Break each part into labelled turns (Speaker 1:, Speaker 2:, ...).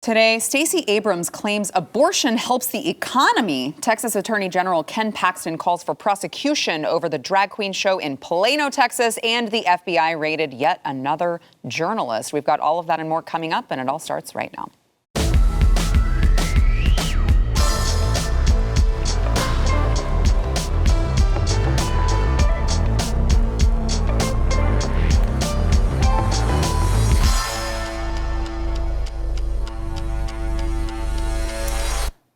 Speaker 1: Today, Stacey Abrams claims abortion helps the economy. Texas Attorney General Ken Paxton calls for prosecution over the drag queen show in Plano, Texas, and the FBI raided yet another journalist. We've got all of that and more coming up, and it all starts right now.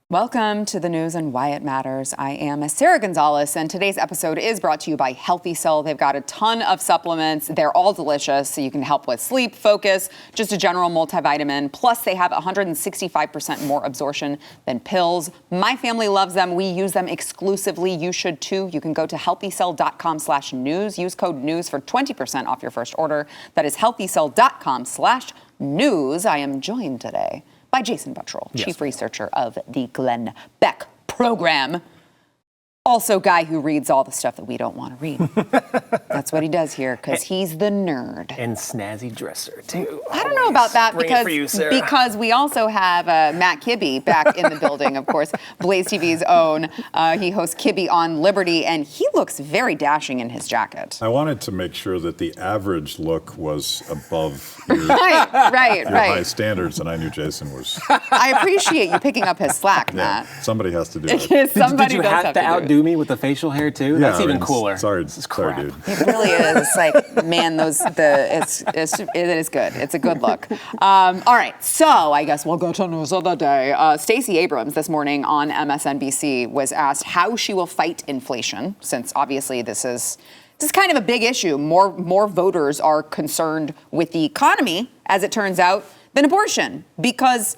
Speaker 1: Welcome to the news and why it matters. I am Sarah Gonzalez, and today's episode is brought to you by Healthy Cell. They've got a ton of supplements. They're all delicious, so you can help with sleep, focus, just a general multivitamin. Plus, they have 165% more absorption than pills. My family loves them. We use them exclusively. You should too. You can go to healthycell.com/news. Use code NEWS for 20% off your first order. That is healthycell.com/news. I am joined today by Jason Buttrell, Chief Researcher of the Glenn Beck Program. Also guy who reads all the stuff that we don't want to read. That's what he does here, because he's the nerd.
Speaker 2: And snazzy dresser, too.
Speaker 1: I don't know about that, because we also have Matt Kibbe back in the building, of course, BlazeTV's own. He hosts Kibbe on Liberty, and he looks very dashing in his jacket.
Speaker 3: I wanted to make sure that the average look was above your,
Speaker 1: right.
Speaker 3: high standards, and I knew Jason was.
Speaker 1: I appreciate you picking up his slack, Matt.
Speaker 3: Somebody has to do it.
Speaker 1: Somebody
Speaker 2: did you
Speaker 1: does
Speaker 2: have to outdo me with the facial hair too? That's even cooler.
Speaker 3: Sorry,
Speaker 2: dude.
Speaker 1: It really is. It's like, man, it is good. It's a good look. All right, so I guess we'll go to news of the day. Stacey Abrams this morning on MSNBC was asked how she will fight inflation, since obviously this is kind of a big issue. More voters are concerned with the economy, as it turns out, than abortion, because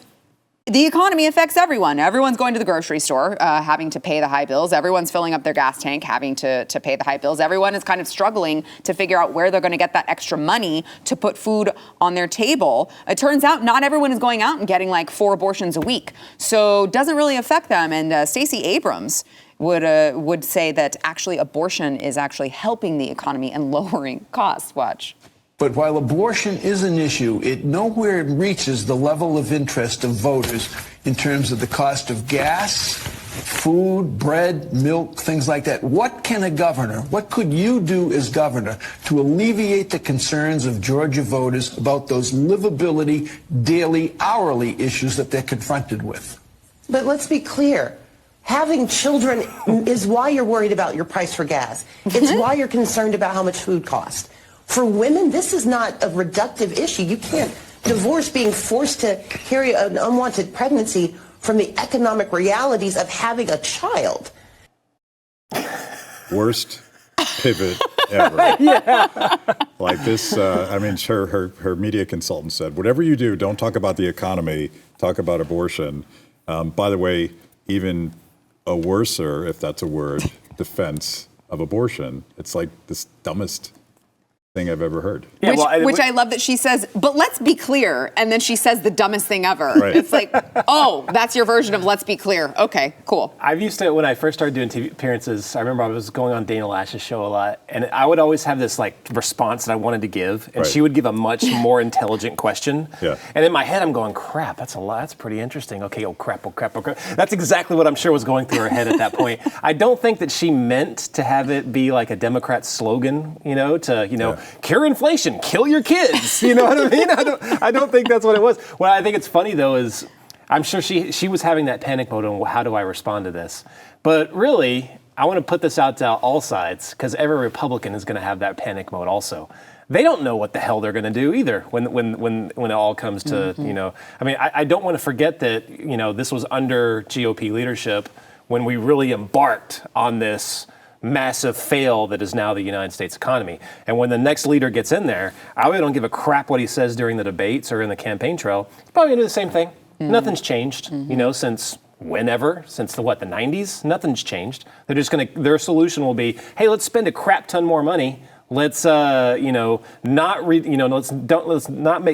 Speaker 1: the economy affects everyone. Everyone's going to the grocery store, having to pay the high bills. Everyone's filling up their gas tank, having to pay the high bills. Everyone is kind of struggling to figure out where they're going to get that extra money to put food on their table. It turns out not everyone is going out and getting like 4 abortions a week. So it doesn't really affect them. And Stacey Abrams would say that actually abortion is actually helping the economy and lowering costs. Watch.
Speaker 4: But while abortion is an issue, it nowhere reaches the level of interest of voters in terms of the cost of gas, food, bread, milk, things like that. What could you do as governor to alleviate the concerns of Georgia voters about those livability, daily, hourly issues that they're confronted with?
Speaker 5: But let's be clear. Having children is why you're worried about your price for gas. It's why you're concerned about how much food costs. For women, this is not a reductive issue. You can't divorce being forced to carry an unwanted pregnancy from the economic realities of having a child.
Speaker 3: Worst pivot ever. Like this, her media consultant said, whatever you do, don't talk about the economy, talk about abortion. By the way, even a worser, if that's a word, defense of abortion. It's like this dumbest thing I've ever heard.
Speaker 1: Yeah, which I love that she says, but let's be clear, and then she says the dumbest thing ever.
Speaker 3: Right.
Speaker 1: It's like, oh, that's your version of let's be clear. Okay, cool.
Speaker 2: I've used to, when I first started doing TV appearances, I remember I was going on Dana Lash's show a lot, and I would always have this like response that I wanted to give, and she would give a much more intelligent question.
Speaker 3: Yeah.
Speaker 2: And in my head, I'm going, crap, that's a lot. That's pretty interesting. Okay, oh crap. That's exactly what I'm sure was going through her head at that point. I don't think that she meant to have it be like a Democrat slogan, cure inflation, kill your kids. You know what I mean? I don't think that's what it was. What I think it's funny though is I'm sure she was having that panic mode on how do I respond to this. But really, I want to put this out to all sides because every Republican is going to have that panic mode also. They don't know what the hell they're going to do either when it all comes to, I don't want to forget that, this was under GOP leadership when we really embarked on this massive fail that is now the United States economy. And when the next leader gets in there, I really don't give a crap what he says during the debates or in the campaign trail. He's probably gonna do the same thing. Nothing's changed, since whenever, since the 90s, nothing's changed. They're just their solution will be, hey, let's spend a crap ton more money. Let's let's not make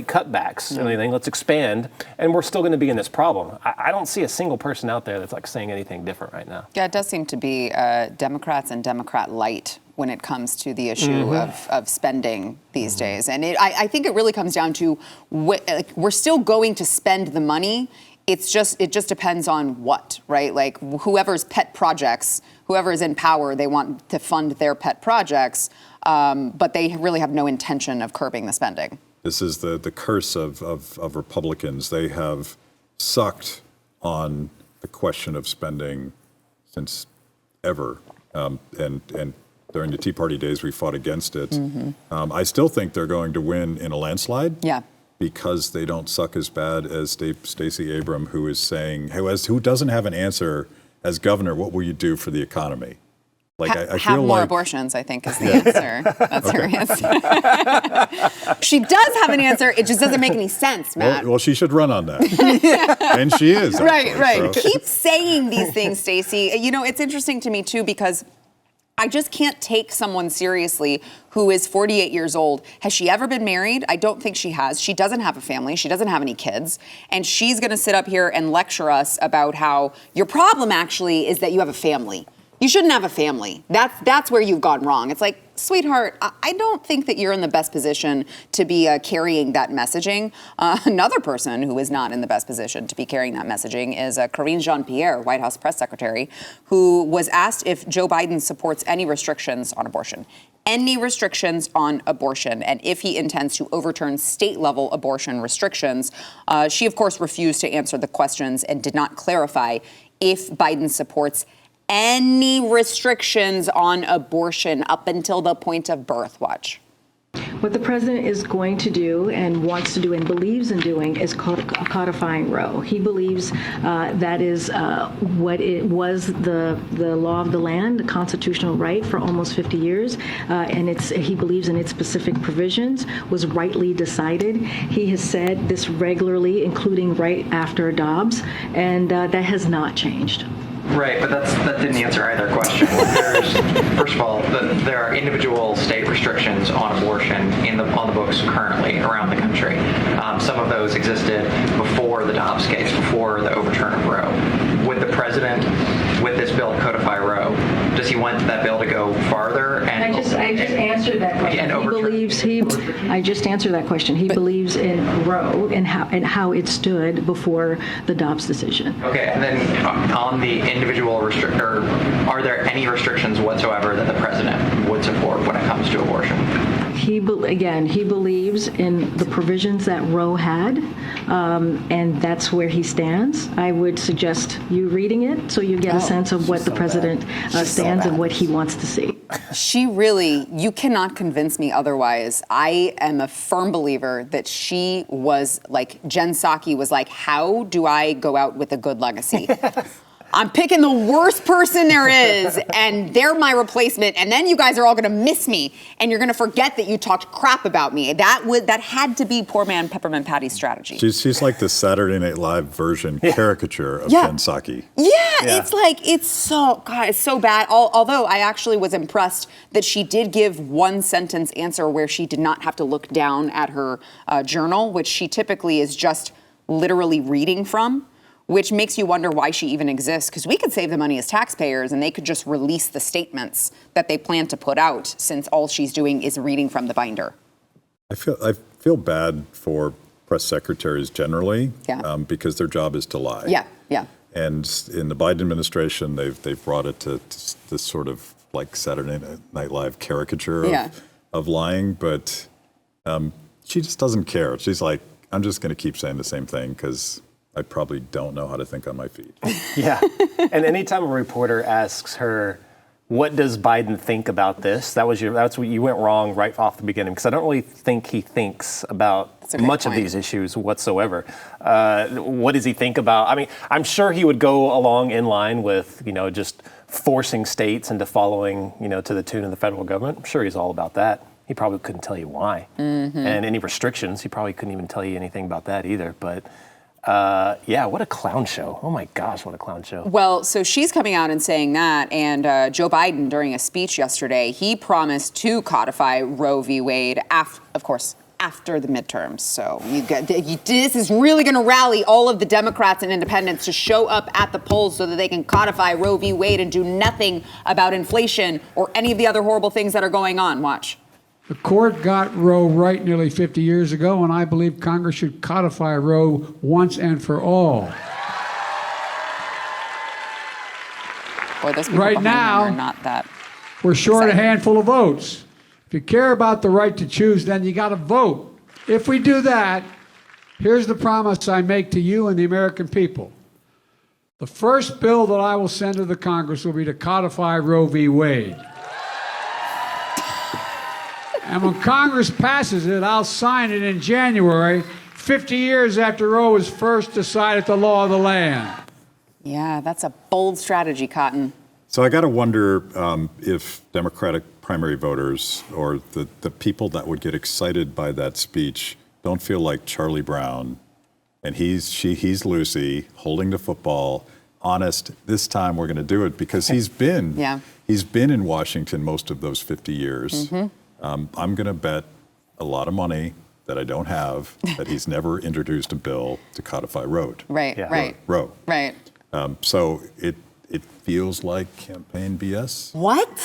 Speaker 2: cutbacks or anything. Let's expand, and we're still going to be in this problem. I don't see a single person out there that's like saying anything different right now.
Speaker 1: Yeah, it does seem to be Democrats and Democrat light when it comes to the issue of spending these days. And I think it really comes down to we're still going to spend the money. It just depends on what, right? Like whoever's pet projects, whoever is in power, they want to fund their pet projects, but they really have no intention of curbing the spending.
Speaker 3: This is the curse of Republicans. They have sucked on the question of spending since ever. And during the Tea Party days, we fought against it. I still think they're going to win in a landslide.
Speaker 1: Yeah.
Speaker 3: Because they don't suck as bad as Stacey Abrams, who is saying, who doesn't have an answer as governor, what will you do for the economy? Like I
Speaker 1: have
Speaker 3: feel
Speaker 1: more
Speaker 3: like
Speaker 1: abortions, I think, is the answer. That's her answer. She does have an answer. It just doesn't make any sense, Matt.
Speaker 3: Well, she should run on that. And she is. Actually,
Speaker 1: Right.
Speaker 3: So.
Speaker 1: Keep saying these things, Stacey. You know, it's interesting to me, too, because I just can't take someone seriously who is 48 years old. Has she ever been married? I don't think she has. She doesn't have a family. She doesn't have any kids. And she's going to sit up here and lecture us about how your problem actually is that you have a family. You shouldn't have a family. That's where you've gone wrong. It's like, sweetheart, I don't think that you're in the best position to be carrying that messaging. Another person who is not in the best position to be carrying that messaging is Karine Jean-Pierre, White House press secretary, who was asked if Joe Biden supports any restrictions on abortion. Any restrictions on abortion, and if he intends to overturn state-level abortion restrictions. She, of course, refused to answer the questions and did not clarify if Biden supports any restrictions on abortion up until the point of birth. Watch.
Speaker 6: What the president is going to do and wants to do and believes in doing is codifying Roe. He believes that is what it was the law of the land, the constitutional right for almost 50 years, and he believes in its specific provisions was rightly decided. He has said this regularly, including right after Dobbs, and that has not changed.
Speaker 7: Right, but that didn't answer either question. First of all, there are individual state restrictions on abortion on the books currently around the country. Some of those existed before the Dobbs case, before the overturn of Roe. Would the president, with this bill, codify Roe? Does he want that bill to go farther?
Speaker 6: I just answered that question. I just answered that question. He believes in Roe and how it stood before the Dobbs decision.
Speaker 7: Okay, and then on the individual are there any restrictions whatsoever that the president would support when it comes to abortion?
Speaker 6: He believes in the provisions that Roe had, and that's where he stands. I would suggest you reading it so you get a sense of what the president stands and what he wants to see.
Speaker 1: You cannot convince me otherwise. I am a firm believer that she was like, Jen Psaki was like, how do I go out with a good legacy? I'm picking the worst person there is, and they're my replacement, and then you guys are all going to miss me, and you're going to forget that you talked crap about me. That had to be poor man Peppermint Patty's strategy.
Speaker 3: She's like the Saturday Night Live version caricature of Jen Psaki.
Speaker 1: Yeah, it's so bad. Although I actually was impressed that she did give one sentence answer where she did not have to look down at her journal, which she typically is just literally reading from, which makes you wonder why she even exists, because we could save the money as taxpayers and they could just release the statements that they plan to put out, since all she's doing is reading from the binder.
Speaker 3: I feel bad for press secretaries generally, because their job is to lie.
Speaker 1: Yeah.
Speaker 3: And in the Biden administration, they've brought it to this sort of like Saturday Night Live caricature of lying, but she just doesn't care. She's like, I'm just going to keep saying the same thing because I probably don't know how to think on my feet.
Speaker 2: Yeah. And anytime a reporter asks her, what does Biden think about this? That's what you went wrong right off the beginning, because I don't really think he thinks about much of these issues whatsoever. What does he think about? I mean, I'm sure he would go along in line with, just forcing states into following, to the tune of the federal government. I'm sure he's all about that. He probably couldn't tell you why. Mm-hmm. And any restrictions, he probably couldn't even tell you anything about that either. But what a clown show. Oh my gosh, what a clown show.
Speaker 1: Well, so she's coming out and saying that, and Joe Biden, during a speech yesterday, he promised to codify Roe v. Wade, after after the midterms. So this is really going to rally all of the Democrats and independents to show up at the polls so that they can codify Roe v. Wade and do nothing about inflation or any of the other horrible things that are going on. Watch.
Speaker 8: The court got Roe right nearly 50 years ago, and I believe Congress should codify Roe once and for all.
Speaker 1: Boy, those people
Speaker 8: Right
Speaker 1: behind
Speaker 8: now,
Speaker 1: them are not that.
Speaker 8: We're short
Speaker 1: excited.
Speaker 8: a handful of votes. If you care about the right to choose, then you got to vote. If we do that, here's the promise I make to you and the American people. The first bill that I will send to the Congress will be to codify Roe v. Wade. And when Congress passes it, I'll sign it in January, 50 years after Roe was first decided the law of the land.
Speaker 1: Yeah, that's a bold strategy, Cotton.
Speaker 3: So I got to wonder if Democratic primary voters or the people that would get excited by that speech don't feel like Charlie Brown, and he's Lucy holding the football. Honest, this time we're going to do it because he's been in Washington most of those 50 years. Mm-hmm. I'm going to bet a lot of money that I don't have that he's never introduced a bill to codify Roe.
Speaker 1: Right.
Speaker 3: Roe.
Speaker 1: Right.
Speaker 3: So it feels like campaign BS.
Speaker 1: What?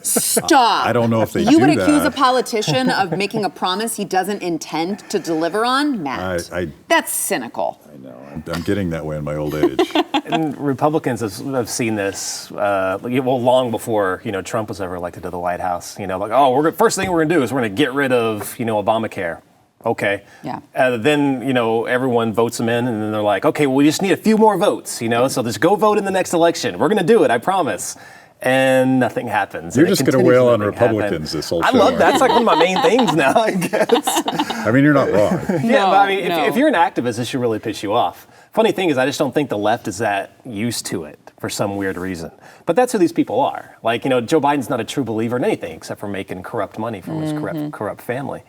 Speaker 1: Stop.
Speaker 3: I don't know if they
Speaker 1: you
Speaker 3: do
Speaker 1: would
Speaker 3: that.
Speaker 1: accuse a politician of making a promise he doesn't intend to deliver on? Matt, that's cynical.
Speaker 3: I know. I'm getting that way in my old age.
Speaker 2: And Republicans have seen this long before Trump was ever elected to the White House. First thing we're going to do is we're going to get rid of Obamacare. Okay.
Speaker 1: Yeah.
Speaker 2: Then everyone votes them in, and then they're like, okay, well, we just need a few more votes. So just go vote in the next election. We're going to do it, I promise. And nothing happens.
Speaker 3: You're just going to wail on Republicans this whole show.
Speaker 2: I love that. That's like one of my main things now, I guess.
Speaker 3: I mean, you're not wrong.
Speaker 2: If you're an activist, this should really piss you off. Funny thing is, I just don't think the left is that used to it for some weird reason. But that's who these people are. Joe Biden's not a true believer in anything except for making corrupt money from his corrupt family.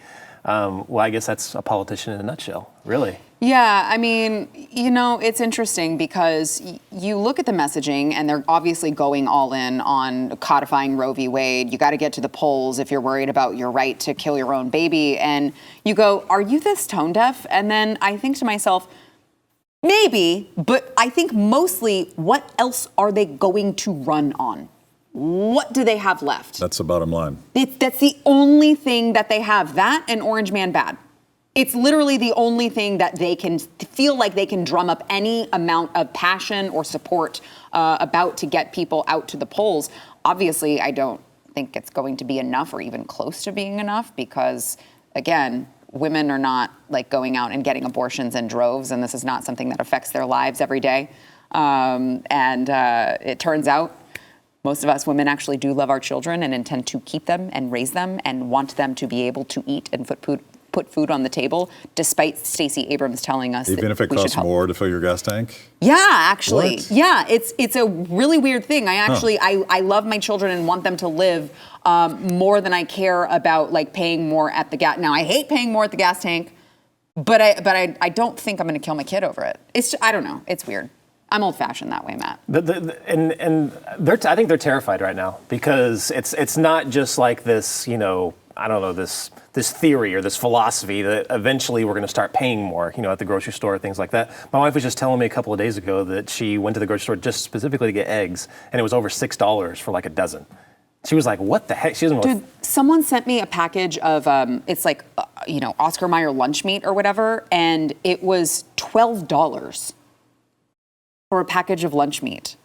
Speaker 2: Well, I guess that's a politician in a nutshell, really.
Speaker 1: Yeah, I mean, it's interesting because you look at the messaging and they're obviously going all in on codifying Roe v. Wade. You got to get to the polls if you're worried about your right to kill your own baby. And you go, are you this tone deaf? And then I think to myself, maybe, but I think mostly, what else are they going to run on? What do they have left?
Speaker 3: That's the bottom line.
Speaker 1: That's the only thing that they have. That and Orange Man Bad. It's literally the only thing that they can feel like they can drum up any amount of passion or support about to get people out to the polls. Obviously, I don't think it's going to be enough or even close to being enough because, again, women are not going out and getting abortions in droves, and this is not something that affects their lives every day. It turns out most of us women actually do love our children and intend to keep them and raise them and want them to be able to eat and put food on the table, despite Stacey Abrams telling us
Speaker 3: even if it costs more to fill your gas tank?
Speaker 1: Yeah, actually.
Speaker 3: What?
Speaker 1: Yeah, it's a really weird thing. I love my children and want them to live more than I care about paying more at the gas. Now, I hate paying more at the gas tank, but I don't think I'm going to kill my kid over it. I don't know. It's weird. I'm old-fashioned that way, Matt.
Speaker 2: I think they're terrified right now because it's not just like this, this theory or this philosophy that eventually we're going to start paying more, at the grocery store, things like that. My wife was just telling me a couple of days ago that she went to the grocery store just specifically to get eggs, and it was over $6 for a dozen. She was like, what the heck? She doesn't
Speaker 1: Dude, someone sent me a package of, it's Oscar Mayer lunch meat or whatever, and it was $12 for a package of lunch meat.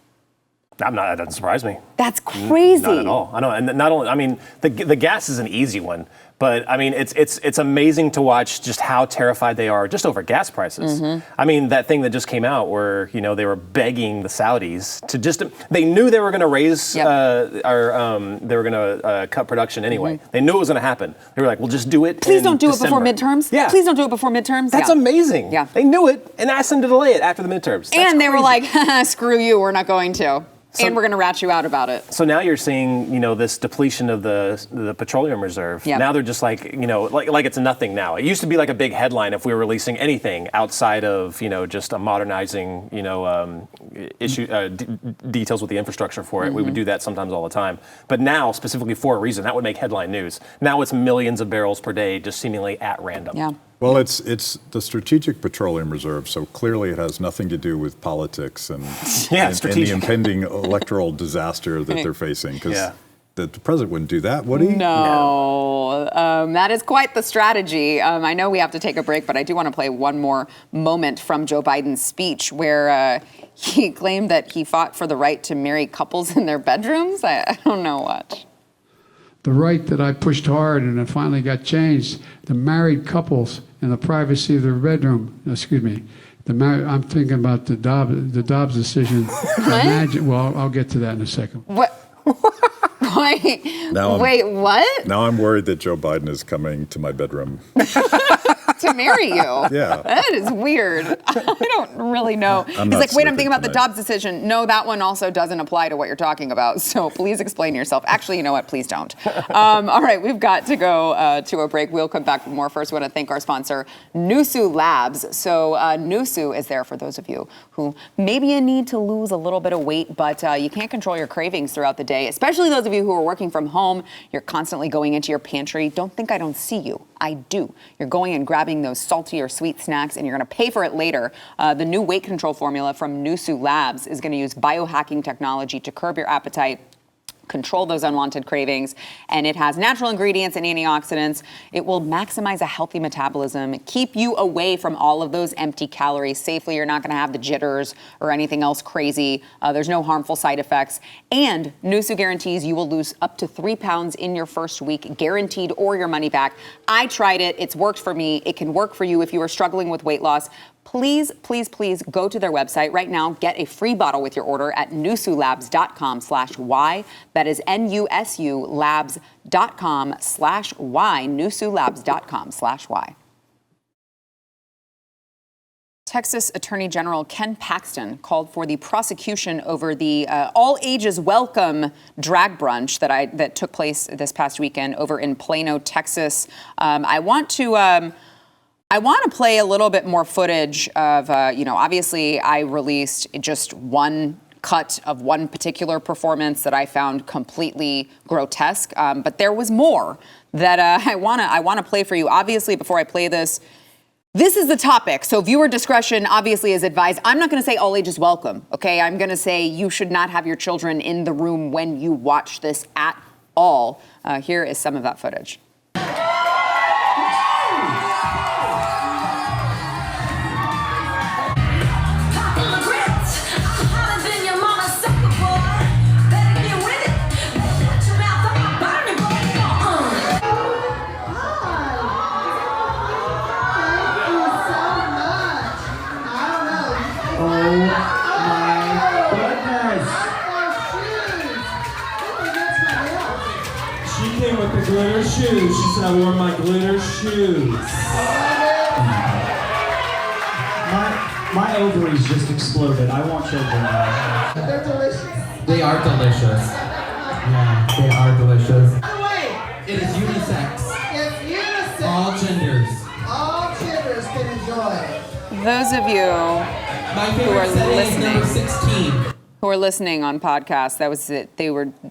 Speaker 2: That doesn't surprise me.
Speaker 1: That's crazy.
Speaker 2: Not at all. I know, and not only. The gas is an easy one, but it's amazing to watch just how terrified they are just over gas prices. Mm-hmm. That thing that just came out where they were begging the Saudis to they knew they were going to raise they were going to cut production anyway. Mm-hmm. They knew it was going to happen. They were like, "Well, just do it."
Speaker 1: Please don't do
Speaker 2: December.
Speaker 1: it before midterms.
Speaker 2: Yeah.
Speaker 1: Please don't do it before midterms.
Speaker 2: That's amazing.
Speaker 1: Yeah.
Speaker 2: They knew it and asked them to delay it after the midterms.
Speaker 1: And they were like, "Screw you, we're not going to." And we're going to rat you out about it.
Speaker 2: So now you're seeing, this depletion of the petroleum reserve.
Speaker 1: Yeah.
Speaker 2: Now they're just like it's nothing now. It used to be like a big headline if we were releasing anything outside of, just a modernizing, details with the infrastructure for it. We would do that sometimes all the time. But now, specifically for a reason, that would make headline news. Now it's millions of barrels per day, just seemingly at random.
Speaker 1: Yeah.
Speaker 3: Well, it's the Strategic Petroleum Reserve, so clearly it has nothing to do with politics and the impending electoral disaster that they're facing, because the president wouldn't do that, would he?
Speaker 1: No. That is quite the strategy. I know we have to take a break, but I do want to play one more moment from Joe Biden's speech where he claimed that he fought for the right to marry couples in their bedrooms. I don't know what.
Speaker 8: The right that I pushed hard and it finally got changed, the married couples in the privacy of their bedroom, I'm thinking about the Dobbs decision. Imagine, well, I'll get to that in a second.
Speaker 1: What? Wait, what?
Speaker 3: Now I'm worried that Joe Biden is coming to my bedroom.
Speaker 1: To marry you.
Speaker 3: Yeah.
Speaker 1: That is weird. I don't really know. He's like, wait, I'm thinking about the Dobbs decision. No, that one also doesn't apply to what you're talking about. So please explain yourself. Actually, you know what? Please don't. All right, we've got to go to a break. We'll come back with more. First, we want to thank our sponsor, Nusu Labs. So Nusu is there for those of you who maybe you need to lose a little bit of weight, but you can't control your cravings throughout the day, especially those of you who are working from home. You're constantly going into your pantry. Don't think I don't see you. I do. You're going and grabbing those salty or sweet snacks, and you're going to pay for it later. The new weight control formula from Nusu Labs is going to use biohacking technology to curb your appetite, control those unwanted cravings, and it has natural ingredients and antioxidants. It will maximize a healthy metabolism, keep you away from all of those empty calories safely. You're not going to have the jitters or anything else crazy. There's no harmful side effects. And Nusu guarantees you will lose up to 3 pounds in your first week, guaranteed, or your money back. I tried it. It's worked for me. It can work for you if you are struggling with weight loss. Please, please, please go to their website right now. Get a free bottle with your order at nusulabs.com/Y. That is NUSU labs.com/Y. nusulabs.com/Y. Texas Attorney General Ken Paxton called for the prosecution over the all ages welcome drag brunch that took place this past weekend over in Plano, Texas. I want to play a little bit more footage of, obviously I released just one cut of one particular performance that I found completely grotesque, but there was more that I want to play for you. Obviously, before I play this is the topic, so viewer discretion obviously is advised. I'm not going to say all ages welcome, okay? I'm going to say you should not have your children in the room when you watch this at all. Here is some of that footage.
Speaker 9: Glitter shoes. She said I wore my glitter shoes. My ovaries just exploded. I want children now.
Speaker 10: They're delicious.
Speaker 9: They are delicious. Yeah, they are delicious.
Speaker 10: Wait.
Speaker 9: It is unisex.
Speaker 10: It's unisex.
Speaker 9: All genders.
Speaker 10: All genders can enjoy it.
Speaker 1: Those of you who are listening,
Speaker 9: 16.
Speaker 1: who are listening on podcasts, that was it.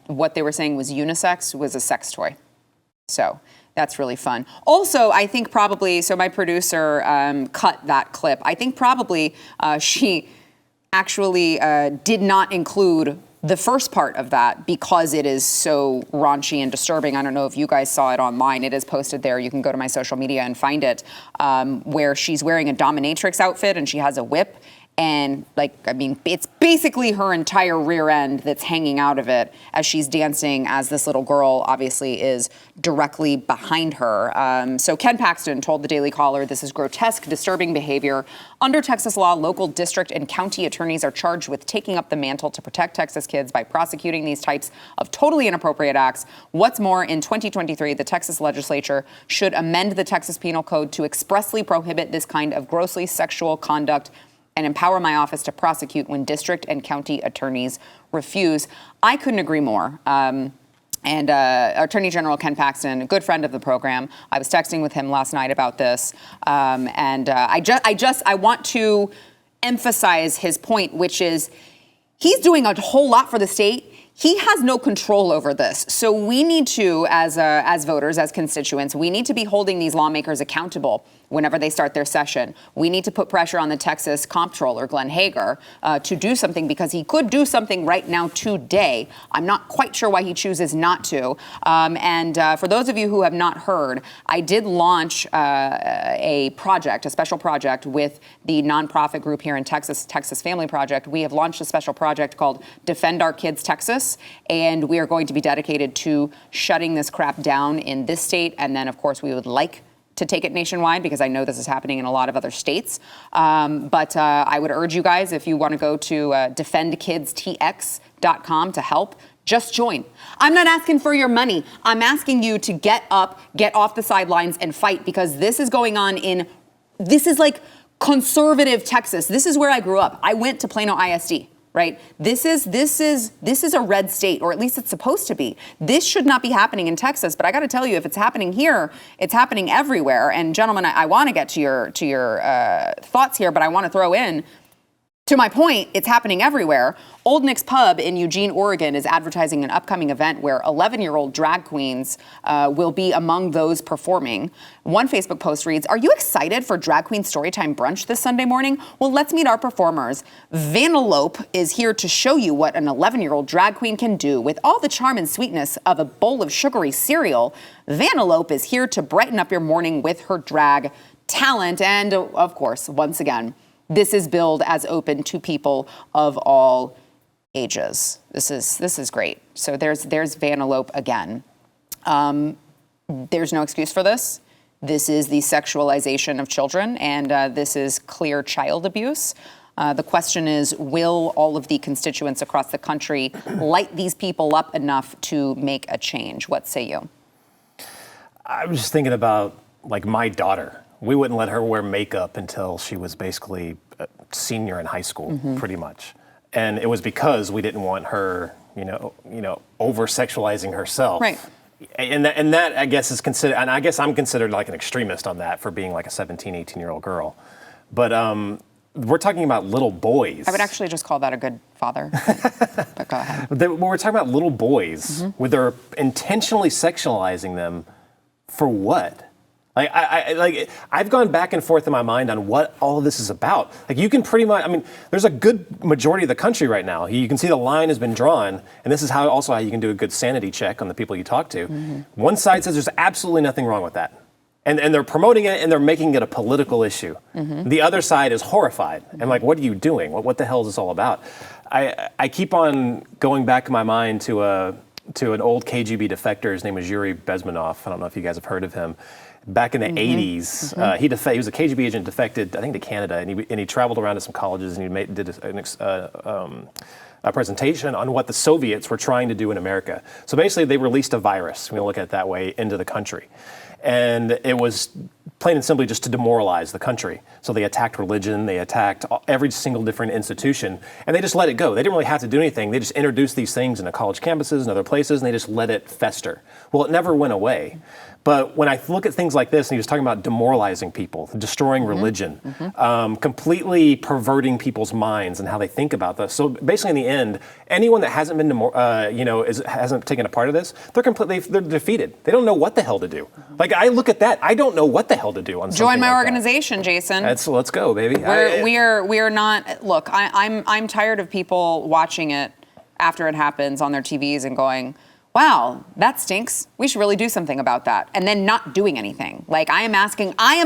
Speaker 1: What they were saying was unisex was a sex toy. So that's really fun. Also, I think probably, so my producer cut that clip. I think probably she actually did not include the first part of that because it is so raunchy and disturbing. I don't know if you guys saw it online. It is posted there. You can go to my social media and find it, where she's wearing a dominatrix outfit and she has a whip. And it's basically her entire rear end that's hanging out of it as she's dancing, as this little girl obviously is directly behind her. So Ken Paxton told the Daily Caller, this is grotesque, disturbing behavior. Under Texas law, local district and county attorneys are charged with taking up the mantle to protect Texas kids by prosecuting these types of totally inappropriate acts. What's more, in 2023, the Texas legislature should amend the Texas Penal Code to expressly prohibit this kind of grossly sexual conduct and empower my office to prosecute when district and county attorneys refuse. I couldn't agree more. And Attorney General Ken Paxton, a good friend of the program, I was texting with him last night about this, I want to emphasize his point, which is he's doing a whole lot for the state. He has no control over this. So we need to, as voters, as constituents, we need to be holding these lawmakers accountable whenever they start their session. We need to put pressure on the Texas comptroller, Glenn Hager, to do something, because he could do something right now today. I'm not quite sure why he chooses not to. For those of you who have not heard, I did launch a special project with the nonprofit group here in Texas, Texas Family Project. We have launched a special project called Defend Our Kids Texas, and we are going to be dedicated to shutting this crap down in this state. And then, of course, we would like to take it nationwide, because I know this is happening in a lot of other states. But I would urge you guys, if you want to go to defendkidstx.com to help, just join. I'm not asking for your money. I'm asking you to get up, get off the sidelines, and fight, because this is going on this is like conservative Texas. This is where I grew up. I went to Plano ISD. Right? This is a red state, or at least it's supposed to be. This should not be happening in Texas, but I got to tell you, if it's happening here, it's happening everywhere. And gentlemen, I want to get to your thoughts here, but I want to throw in, to my point, it's happening everywhere. Old Nick's Pub in Eugene, Oregon is advertising an upcoming event where 11-year-old drag queens will be among those performing. One Facebook post reads, "Are you excited for Drag Queen Storytime Brunch this Sunday morning? Well, let's meet our performers. Vanellope is here to show you what an 11-year-old drag queen can do. With all the charm and sweetness of a bowl of sugary cereal, Vanellope is here to brighten up your morning with her drag talent." And of course, once again, this is billed as open to people of all ages. This is great. So there's Vanellope again. There's no excuse for this. This is the sexualization of children, and this is clear child abuse. The question is, will all of the constituents across the country light these people up enough to make a change? What say you?
Speaker 2: I was just thinking about, like, my daughter. We wouldn't let her wear makeup until she was basically a senior in high school, pretty much. And it was because we didn't want her, over-sexualizing herself.
Speaker 1: Right.
Speaker 2: And that, I guess, is considered, and I guess I'm considered like an extremist on that for being like a 17, 18-year-old girl. But we're talking about little boys.
Speaker 1: I would actually just call that a good father. But go ahead.
Speaker 2: We're talking about little boys, where they're intentionally sexualizing them for what? I've gone back and forth in my mind on what all of this is about. Like, you can pretty much, there's a good majority of the country right now. You can see the line has been drawn, and this is how you can do a good sanity check on the people you talk to. One side says there's absolutely nothing wrong with that. And they're promoting it, and they're making it a political issue. The other side is horrified. And like, what are you doing? What the hell is this all about? I keep on going back in my mind to an old KGB defector. His name was Yuri Bezmenov. I don't know if you guys have heard of him. Back in the 80s, he was a KGB agent, defected, I think, to Canada, and he traveled around to some colleges, and he did a presentation on what the Soviets were trying to do in America. So basically, they released a virus, we'll look at it that way, into the country. And it was plain and simply just to demoralize the country. So they attacked religion, they attacked every single different institution, and they just let it go. They didn't really have to do anything. They just introduced these things into college campuses and other places, and they just let it fester. Well, it never went away. But when I look at things like this, and he was talking about demoralizing people, destroying religion, completely perverting people's minds and how they think about this. So basically, in the end, anyone that hasn't been, hasn't taken a part of this, they're defeated. They don't know what the hell to do. Like, I look at that, I don't know what the hell to do on something
Speaker 1: Join my
Speaker 2: like
Speaker 1: organization,
Speaker 2: that.
Speaker 1: Jason.
Speaker 2: Let's go, baby.
Speaker 1: We are not. Look, I'm tired of people watching it after it happens on their TVs and going, wow, that stinks. We should really do something about that. And then not doing anything. Like, I am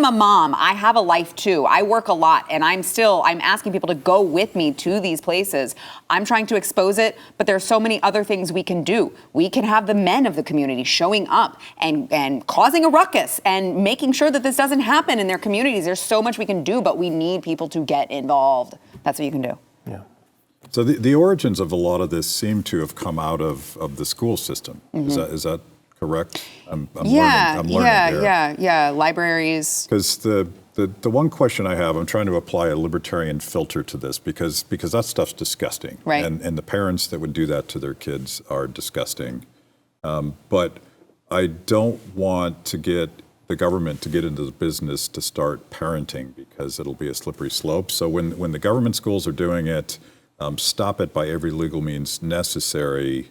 Speaker 1: a mom. I have a life too. I work a lot, and I'm asking people to go with me to these places. I'm trying to expose it, but there's so many other things we can do. We can have the men of the community showing up and causing a ruckus and making sure that this doesn't happen in their communities. There's so much we can do, but we need people to get involved. That's what you can do.
Speaker 2: Yeah.
Speaker 3: So the origins of a lot of this seem to have come out of the school system. Is that correct? I'm learning here.
Speaker 1: Yeah. Libraries.
Speaker 3: Because the The one question I have, I'm trying to apply a libertarian filter to this because that stuff's disgusting.
Speaker 1: Right.
Speaker 3: And the parents that would do that to their kids are disgusting. But I don't want to get the government to get into the business to start parenting because it'll be a slippery slope. So when the government schools are doing it, stop it by every legal means necessary.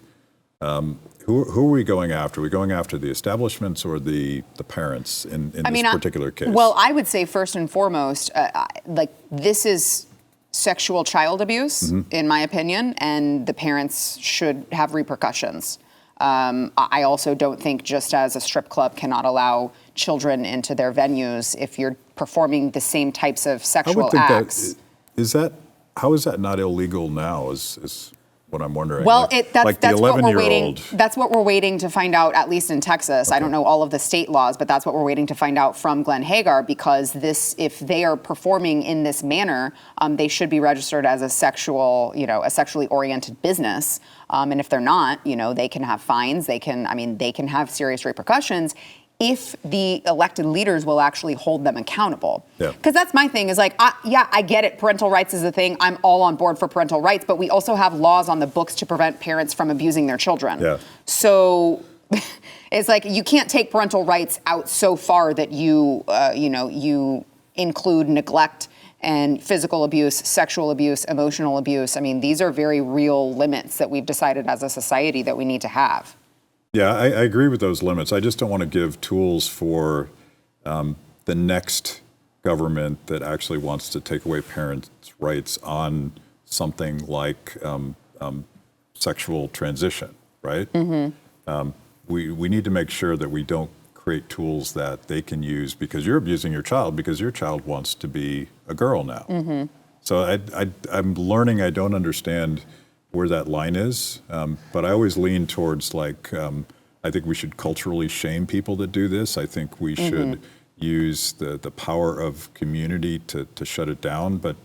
Speaker 3: Who are we going after? Are we going after the establishments or the parents in this particular case?
Speaker 1: Well, I would say first and foremost, this is sexual child abuse, in my opinion, and the parents should have repercussions. I also don't think just as a strip club cannot allow children into their venues if you're performing the same types of sexual acts.
Speaker 3: How is that not illegal now? Is what I'm wondering.
Speaker 1: Well,
Speaker 3: that's
Speaker 1: what we're waiting. That's what we're waiting to find out. At least in Texas, I don't know all of the state laws, but that's what we're waiting to find out from Glenn Hagar. Because if they are performing in this manner, they should be registered as a sexually oriented business. And if they're not, they can have fines. They can have serious repercussions if the elected leaders will actually hold them accountable. Because that's my thing is I get it. Parental rights is a thing. I'm all on board for parental rights, but we also have laws on the books to prevent parents from abusing their children. Yeah. So it's you can't take parental rights out so far that you include neglect and physical abuse, sexual abuse, emotional abuse. I mean, these are very real limits that we've decided as a society that we need to have.
Speaker 3: Yeah, I agree with those limits. I just don't want to give tools for the next government that actually wants to take away parents' rights on something like sexual transition, right? We need to make sure that we don't create tools that they can use because you're abusing your child because your child wants to be a girl now. So I'm learning I don't understand where that line is, but I always lean towards I think we should culturally shame people that do this. I think we should use the power of community to shut it down. But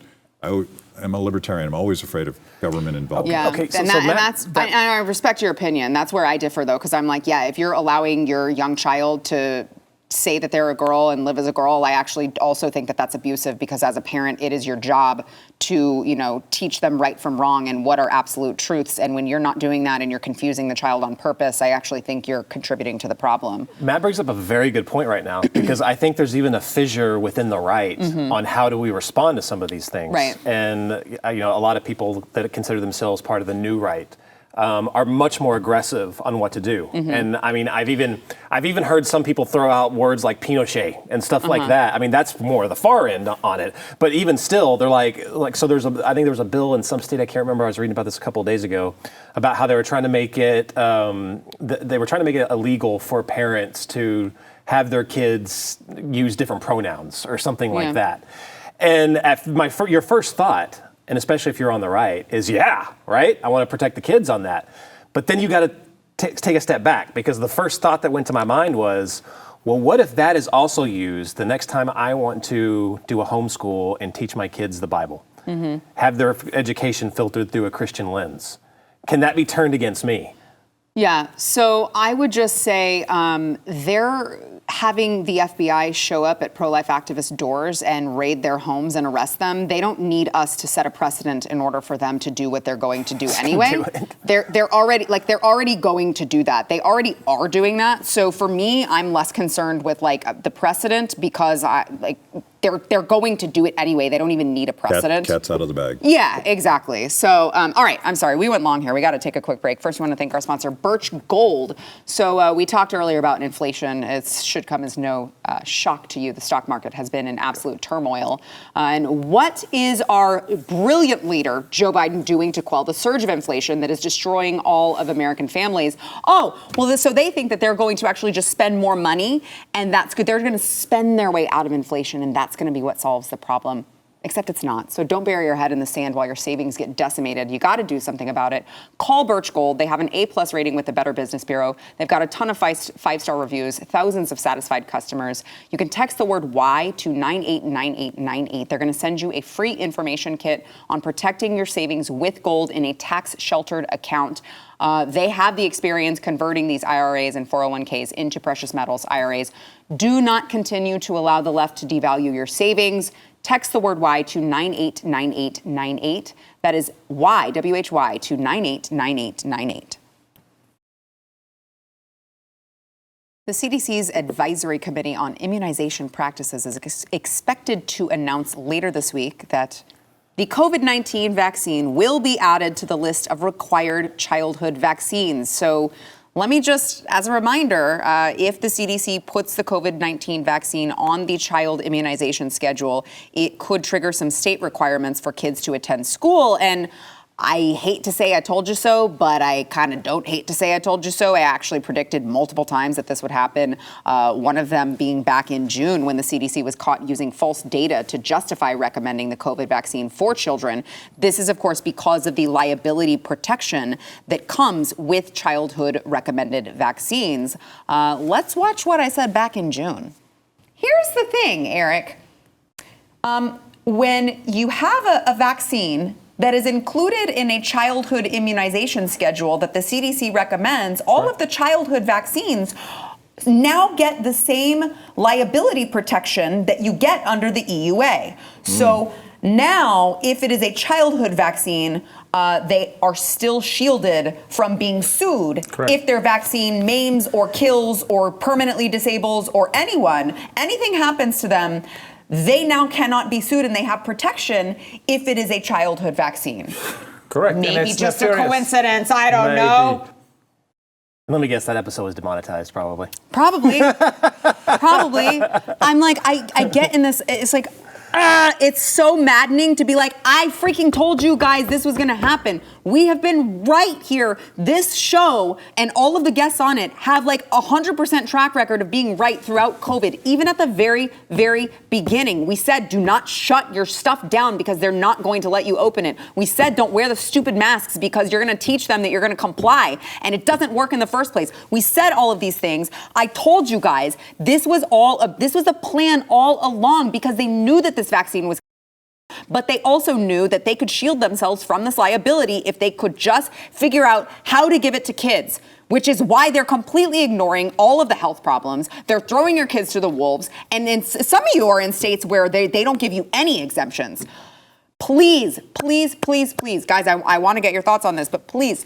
Speaker 3: I'm a libertarian. I'm always afraid of government involvement.
Speaker 1: Yeah,
Speaker 2: okay,
Speaker 1: I respect your opinion. That's where I differ, though, because I'm if you're allowing your young child to say that they're a girl and live as a girl, I actually also think that that's abusive because as a parent, it is your job to, teach them right from wrong and what are absolute truths. And when you're not doing that and you're confusing the child on purpose, I actually think you're contributing to the problem.
Speaker 2: Matt brings up a very good point right now because I think there's even a fissure within the right on how do we respond to some of these things.
Speaker 1: Right.
Speaker 2: And, a lot of people that consider themselves part of the new right are much more aggressive on what to do. And I mean, I've even heard some people throw out words like Pinochet and stuff like that. I mean, that's more the far end on it. But even still, they're so I think there was a bill in some state, I can't remember, I was reading about this a couple of days ago, about how they were trying to make it, illegal for parents to have their kids use different pronouns or something like that. And your first thought, and especially if you're on the right, is right? I want to protect the kids on that. But then you got to take a step back because the first thought that went to my mind was, well, what if that is also used the next time I want to do a homeschool and teach my kids the Bible? Have their education filtered through a Christian lens? Can that be turned against me?
Speaker 1: Yeah, so I would just say they're having the FBI show up at pro-life activists' doors and raid their homes and arrest them. They don't need us to set a precedent in order for them to do what they're going to do anyway. They're already going to do that. They already are doing that. So for me, I'm less concerned with the precedent because they're going to do it anyway. They don't even need a precedent.
Speaker 3: Cat's out of the bag.
Speaker 1: Yeah, exactly. So, all right, I'm sorry. We went long here. We got to take a quick break. First, we want to thank our sponsor, Birch Gold. So we talked earlier about inflation. It should come as no shock to you. The stock market has been in absolute turmoil. And what is our brilliant leader, Joe Biden, doing to quell the surge of inflation that is destroying all of American families? So they think that they're going to actually just spend more money, and that's good. They're going to spend their way out of inflation, and that's going to be what solves the problem. Except it's not. So don't bury your head in the sand while your savings get decimated. You got to do something about it. Call Birch Gold. They have an A+ rating with the Better Business Bureau. They've got a ton of five-star reviews, thousands of satisfied customers. You can text the word Y to 989898. They're going to send you a free information kit on protecting your savings with gold in a tax-sheltered account. They have the experience converting these IRAs and 401ks into precious metals IRAs. Do not continue to allow the left to devalue your savings. Text the word Y to 989898. That is Y, W-H-Y, to 989898. The CDC's Advisory Committee on Immunization Practices is expected to announce later this week that the COVID-19 vaccine will be added to the list of required childhood vaccines. So let me just, as a reminder, if the CDC puts the COVID-19 vaccine on the child immunization schedule, it could trigger some state requirements for kids to attend school. And I hate to say I told you so, but I kind of don't hate to say I told you so. I actually predicted multiple times that this would happen. One of them being back in June when the CDC was caught using false data to justify recommending the COVID vaccine for children. This is, of course, because of the liability protection that comes with childhood recommended vaccines. Let's watch what I said back in June. Here's the thing, Eric. When you have a vaccine that is included in a childhood immunization schedule that the CDC recommends, all of the childhood vaccines now get the same liability protection that you get under the EUA. So now, if it is a childhood vaccine, they are still shielded from being sued. If their vaccine maims or kills or permanently disables or anything happens to them, they now cannot be sued and they have protection if it is a childhood vaccine.
Speaker 2: Correct.
Speaker 1: Maybe just a coincidence. I don't know.
Speaker 2: Let me guess, that episode was demonetized, probably.
Speaker 1: Probably. I'm like, I get in this, it's like, it's so maddening to be like, I freaking told you guys this was going to happen. We have been right here. This show and all of the guests on it have like 100% track record of being right throughout COVID. Even at the very, very beginning, we said, do not shut your stuff down because they're not going to let you open it. We said, don't wear the stupid masks because you're going to teach them that you're going to comply. And it doesn't work in the first place. We said all of these things. I told you guys this was a plan all along because they knew that this vaccine was. But they also knew that they could shield themselves from this liability if they could just figure out how to give it to kids, which is why they're completely ignoring all of the health problems. They're throwing your kids to the wolves. And then some of you are in states where they don't give you any exemptions. Please, guys, I want to get your thoughts on this, but please,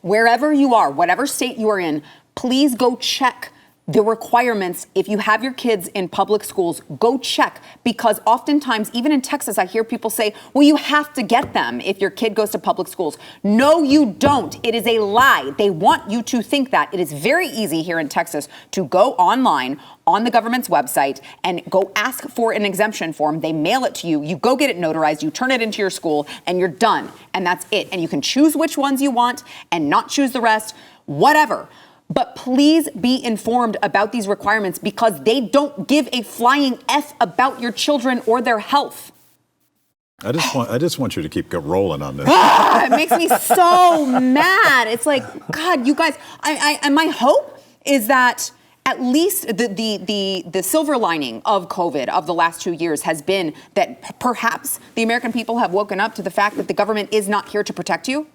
Speaker 1: wherever you are, whatever state you are in, please go check the requirements. If you have your kids in public schools, go check, because oftentimes, even in Texas, I hear people say, well, you have to get them if your kid goes to public schools. No, you don't. It is a lie. They want you to think that. It is very easy here in Texas to go online on the government's website and go ask for an exemption form. They mail it to you. You go get it notarized. You turn it into your school and you're done. And that's it. And you can choose which ones you want and not choose the rest, whatever. But please be informed about these requirements because they don't give a flying F about your children or their health.
Speaker 3: I just want you to keep rolling on this.
Speaker 1: It makes me so mad. It's like, God, you guys, and my hope is that at least the silver lining of COVID of the last 2 years has been that perhaps the American people have woken up to the fact that the government is not here to protect you.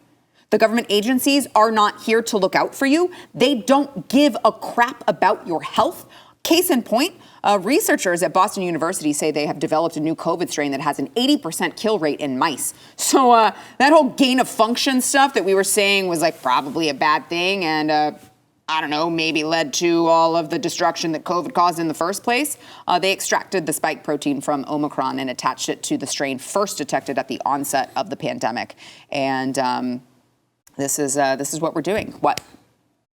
Speaker 1: The government agencies are not here to look out for you. They don't give a crap about your health. Case in point, researchers at Boston University say they have developed a new COVID strain that has an 80% kill rate in mice. So that whole gain of function stuff that we were saying was like probably a bad thing and I don't know, maybe led to all of the destruction that COVID caused in the first place. They extracted the spike protein from Omicron and attached it to the strain first detected at the onset of the pandemic. And this is what we're doing. What,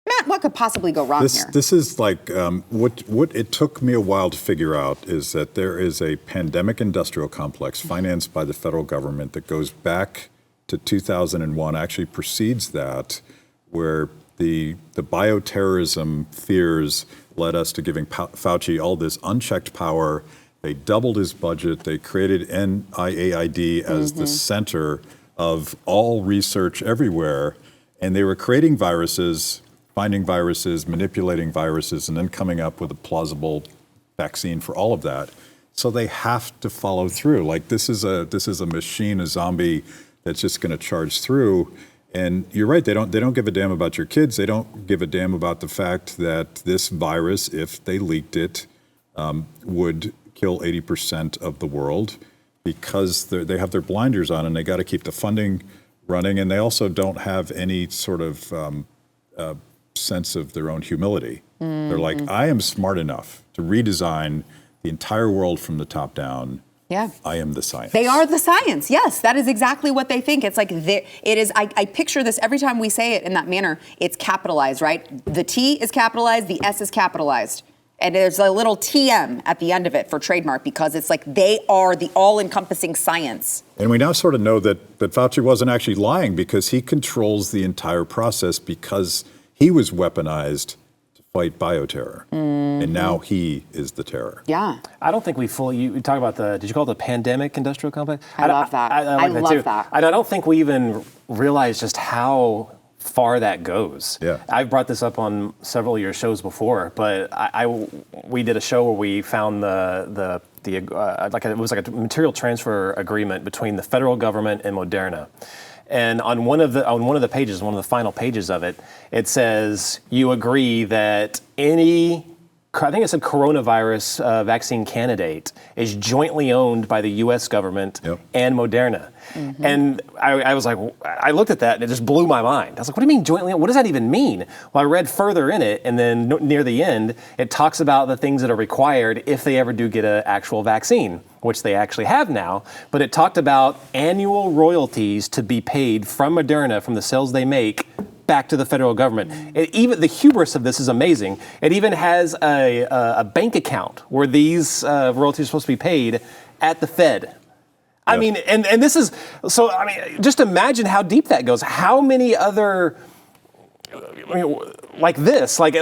Speaker 1: Matt? What could possibly go wrong here?
Speaker 3: This is like what it took me a while to figure out is that there is a pandemic industrial complex financed by the federal government that goes back to 2001. Actually precedes that, where the bioterrorism fears led us to giving Fauci all this unchecked power. They doubled his budget. They created NIAID as the center of all research everywhere, and they were creating viruses, finding viruses, manipulating viruses, and then coming up with a plausible vaccine for all of that. So they have to follow through. Like this is a machine, a zombie that's just going to charge through. And you're right, they don't give a damn about your kids. They don't give a damn about the fact that this virus, if they leaked it, would kill 80% of the world, because they have their blinders on and they got to keep the funding running. And they also don't have any sort of sense of their own humility. They're like, I am smart enough to redesign the entire world from the top down.
Speaker 1: Yeah.
Speaker 3: I am the science.
Speaker 1: They are the science. Yes, that is exactly what they think. It's like it is. I picture this every time we say it in that manner. It's capitalized, right? The T is capitalized, the S is capitalized. And there's a little TM at the end of it for trademark, because it's like they are the all-encompassing science.
Speaker 3: And we now sort of know that Fauci wasn't actually lying, because he controls the entire process, because he was weaponized to fight bioterror. And now he is the terror.
Speaker 1: Yeah.
Speaker 2: I don't think we fully, you talk about did you call it the pandemic industrial complex?
Speaker 1: I love that.
Speaker 2: I like
Speaker 1: love
Speaker 2: too.
Speaker 1: that.
Speaker 2: I don't think we even realize just how far that goes.
Speaker 3: Yeah.
Speaker 2: I've brought this up on several of your shows before, but we did a show where we found it was like a material transfer agreement between the federal government and Moderna. And on one of the pages, one of the final pages of it, it says you agree that I think it said coronavirus vaccine candidate is jointly owned by the U.S. government and Moderna. Mm-hmm. And I was like, I looked at that and it just blew my mind. I was like, what do you mean jointly owned? What does that even mean? Well, I read further in it, and then near the end, it talks about the things that are required if they ever do get an actual vaccine, which they actually have now. But it talked about annual royalties to be paid from Moderna from the sales they make back to the federal government. Even the hubris of this is amazing. It even has a bank account where these royalties are supposed to be paid at the Fed. I mean, and this is, so, I mean, just imagine how deep that goes. How many other, like this, like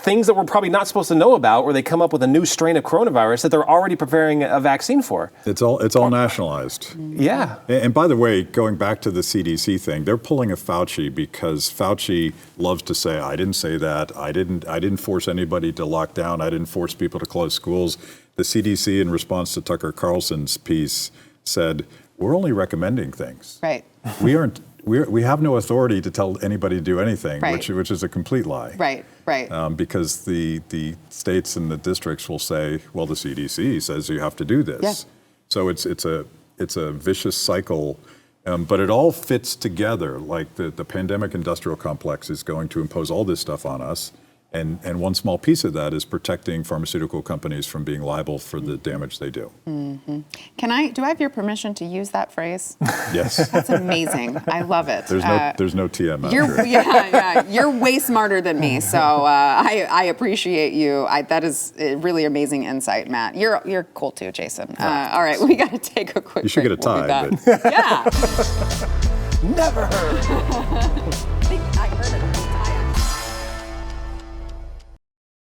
Speaker 2: things that we're probably not supposed to know about, where they come up with a new strain of coronavirus that they're already preparing a vaccine for.
Speaker 3: It's all nationalized.
Speaker 2: Yeah.
Speaker 3: And by the way, going back to the CDC thing, they're pulling a Fauci because Fauci loves to say, I didn't say that. I didn't force anybody to lock down. I didn't force people to close schools. The CDC, in response to Tucker Carlson's piece, said, we're only recommending things.
Speaker 1: Right.
Speaker 3: We have no authority to tell anybody to do anything,
Speaker 1: right.
Speaker 3: which is a complete lie.
Speaker 1: Right.
Speaker 3: Because the states and the districts will say, well, the CDC says you have to do this.
Speaker 1: Yeah.
Speaker 3: So it's a vicious cycle, but it all fits together. Like the pandemic industrial complex is going to impose all this stuff on us. And one small piece of that is protecting pharmaceutical companies from being liable for the damage they do.
Speaker 1: Mm-hmm. Do I have your permission to use that phrase?
Speaker 3: Yes.
Speaker 1: That's amazing. I love it.
Speaker 3: There's no TM.
Speaker 1: You're way smarter than me, so I appreciate you. That is really amazing insight, Matt. You're cool too, Jason. All right, we got to take a quick.
Speaker 3: You should
Speaker 1: break.
Speaker 3: get a tie.
Speaker 1: We'll be back. Yeah.
Speaker 2: Never heard.
Speaker 1: I heard it.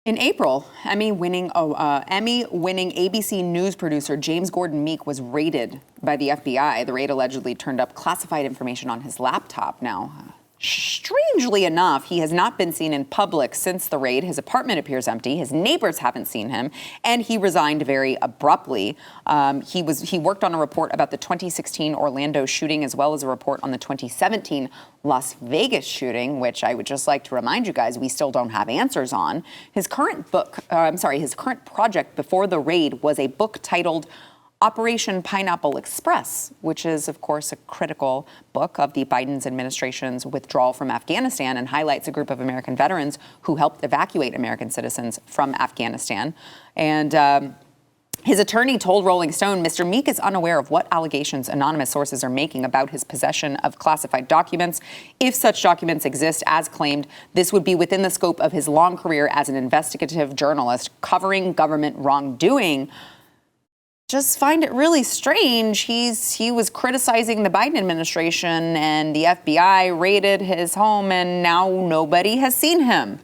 Speaker 1: In April, Emmy-winning ABC News producer James Gordon Meek was raided by the FBI. The raid allegedly turned up classified information on his laptop. Now, strangely enough, he has not been seen in public since the raid. His apartment appears empty. His neighbors haven't seen him, and he resigned very abruptly. He worked on a report about the 2016 Orlando shooting, as well as a report on the 2017 Las Vegas shooting, which I would just like to remind you guys we still don't have answers on. His current project before the raid was a book titled Operation Pineapple Express, which is, of course, a critical book of the Biden administration's withdrawal from Afghanistan and highlights a group of American veterans who helped evacuate American citizens from Afghanistan. And his attorney told Rolling Stone, Mr. Meek is unaware of what allegations anonymous sources are making about his possession of classified documents. If such documents exist, as claimed, this would be within the scope of his long career as an investigative journalist covering government wrongdoing. Just find it really strange. He was criticizing the Biden administration, and the FBI raided his home, and now nobody has seen him.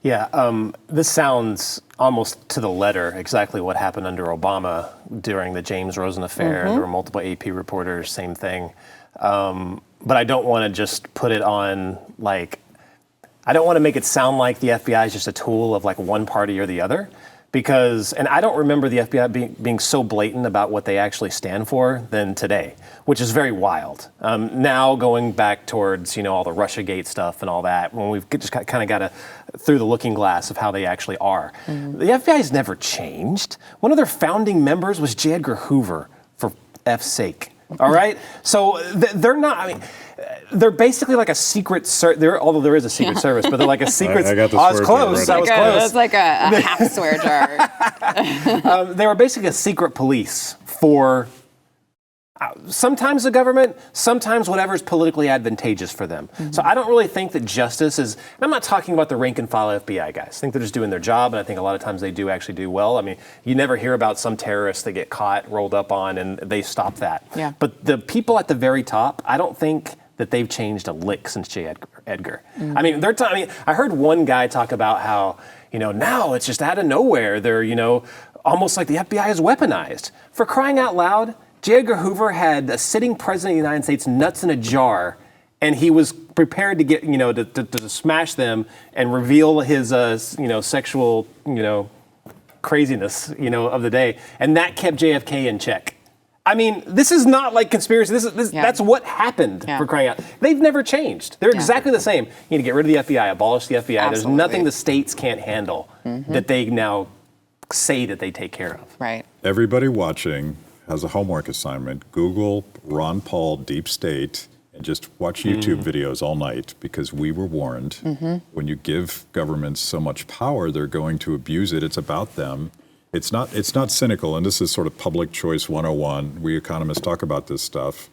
Speaker 2: Yeah, this sounds almost to the letter exactly what happened under Obama during the James Rosen affair. There were multiple AP reporters, same thing. But I don't want to just put it on, I don't want to make it sound like the FBI is just a tool of one party or the other. because, and I don't remember the FBI being so blatant about what they actually stand for than today, which is very wild. Now going back towards, all the Russiagate stuff and all that, when we've just kind of got through the looking glass of how they actually are. The FBI's never changed. One of their founding members was J. Edgar Hoover, for F's sake. All right? So they're not, they're basically like a secret although there is a secret service, but they're like a secret.
Speaker 3: I got the
Speaker 2: I was
Speaker 3: swear
Speaker 2: close.
Speaker 3: jar
Speaker 2: I was
Speaker 3: ready.
Speaker 2: close.
Speaker 1: That's like a half swear jar.
Speaker 2: They were basically a secret police for sometimes the government, sometimes whatever's politically advantageous for them. So I don't really think that justice is, and I'm not talking about the rank and file FBI guys. I think they're just doing their job, and I think a lot of times they do actually do well. I mean, you never hear about some terrorists that get caught, rolled up on, and they stop that.
Speaker 1: Yeah.
Speaker 2: But the people at the very top, I don't think that they've changed a lick since J. Edgar. I mean, I heard one guy talk about how, now it's just out of nowhere. They're, almost like the FBI is weaponized. For crying out loud, J. Edgar Hoover had a sitting president of the United States nuts in a jar, and he was prepared to get, to smash them and reveal his, sexual, craziness, of the day. And that kept JFK in check. I mean, this is not like conspiracy. That's what happened, for crying out. They've never changed. They're exactly the same. You need to get rid of the FBI, abolish the FBI.
Speaker 1: Absolutely.
Speaker 2: There's nothing the states can't handle that they now say that they take care of.
Speaker 1: Right.
Speaker 3: Everybody watching has a homework assignment. Google Ron Paul deep state and just watch YouTube videos all night, because we were warned when you give governments so much power, they're going to abuse it. It's about them. It's not cynical, and this is sort of public choice 101. We economists talk about this stuff.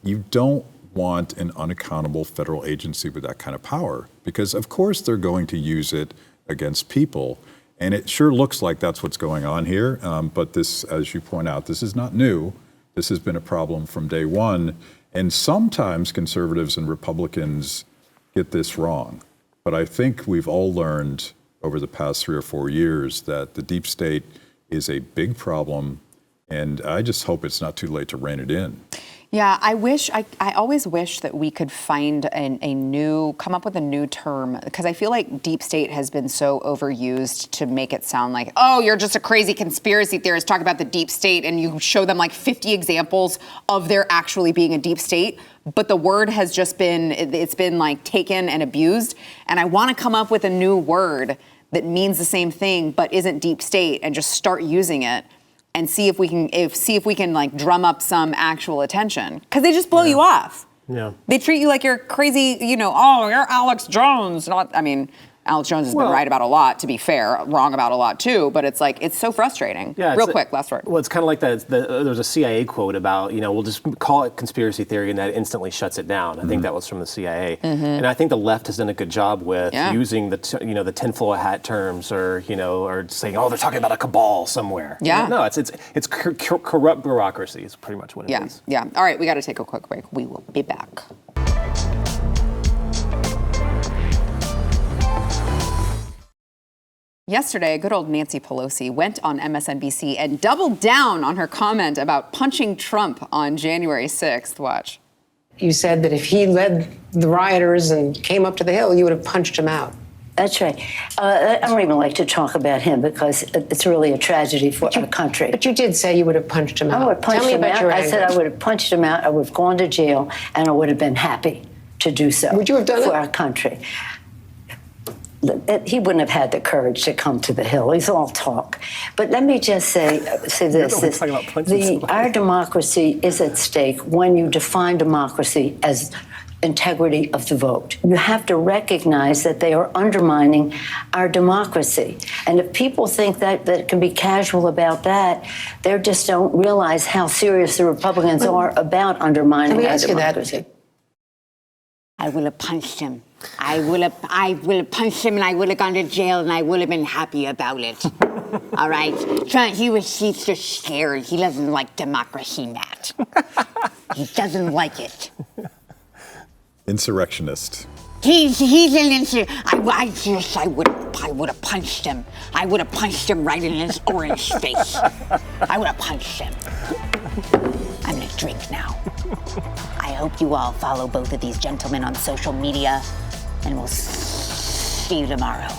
Speaker 3: You don't want an unaccountable federal agency with that kind of power, because of course they're going to use it against people. And it sure looks like that's what's going on here. But this, as you point out, this is not new. This has been a problem from day one. And sometimes conservatives and Republicans get this wrong. But I think we've all learned over the past 3 or 4 years that the deep state is a big problem. And I just hope it's not too late to rein it in.
Speaker 1: Yeah, I always wish that we could find come up with a new term, because I feel like deep state has been so overused to make it sound like, oh, you're just a crazy conspiracy theorist, talk about the deep state, and you show them like 50 examples of there actually being a deep state. But the word has just it's been like taken and abused. And I want to come up with a new word that means the same thing, but isn't deep state, and just start using it. And see if we can like drum up some actual attention, because they just blow you off.
Speaker 2: Yeah.
Speaker 1: They treat you like you're crazy. Oh, you're Alex Jones. Alex Jones has been right about a lot, to be fair, wrong about a lot too. But it's like, it's so frustrating.
Speaker 2: Yeah,
Speaker 1: Real quick, last word.
Speaker 2: Well, it's kind of like there's a CIA quote about, we'll just call it conspiracy theory, and that instantly shuts it down. I think that was from the CIA. And I think the left has done a good job with using the tinfoil hat terms, or saying, oh, they're talking about a cabal somewhere.
Speaker 1: Yeah.
Speaker 2: No, it's corrupt bureaucracy is pretty much what it is.
Speaker 1: Yeah. All right, we got to take a quick break. We will be back. Yesterday, good old Nancy Pelosi went on MSNBC and doubled down on her comment about punching Trump on January 6th. Watch.
Speaker 11: You said that if he led the rioters and came up to the Hill, you would have punched him out.
Speaker 12: That's right. I don't even like to talk about him, because it's really a tragedy for our country.
Speaker 11: But you did say you would have punched him out.
Speaker 12: I would have punched
Speaker 11: Tell me
Speaker 12: him
Speaker 11: about
Speaker 12: out.
Speaker 11: your
Speaker 12: I
Speaker 11: anger.
Speaker 12: said I would have punched him out. I would have gone to jail, and I would have been happy to do so.
Speaker 11: Would you have done
Speaker 12: for
Speaker 11: it?
Speaker 12: our country? He wouldn't have had the courage to come to the Hill. He's all talk. But let me just say this. Our democracy is at stake when you define democracy as integrity of the vote. You have to recognize that they are undermining our democracy. And if people think that can be casual about that, they just don't realize how serious the Republicans are about undermining our democracy.
Speaker 13: I will have punched him. I will have punched him, and I would have gone to jail, and I would have been happy about it. All right? Trump, he's just scared. He doesn't like democracy, Matt. He doesn't like it.
Speaker 3: Insurrectionist.
Speaker 13: He's an insurrectionist. I would have punched him. I would have punched him right in his orange face. I would have punched him. I'm gonna drink now. I hope you all follow both of these gentlemen on social media, and we'll see you tomorrow.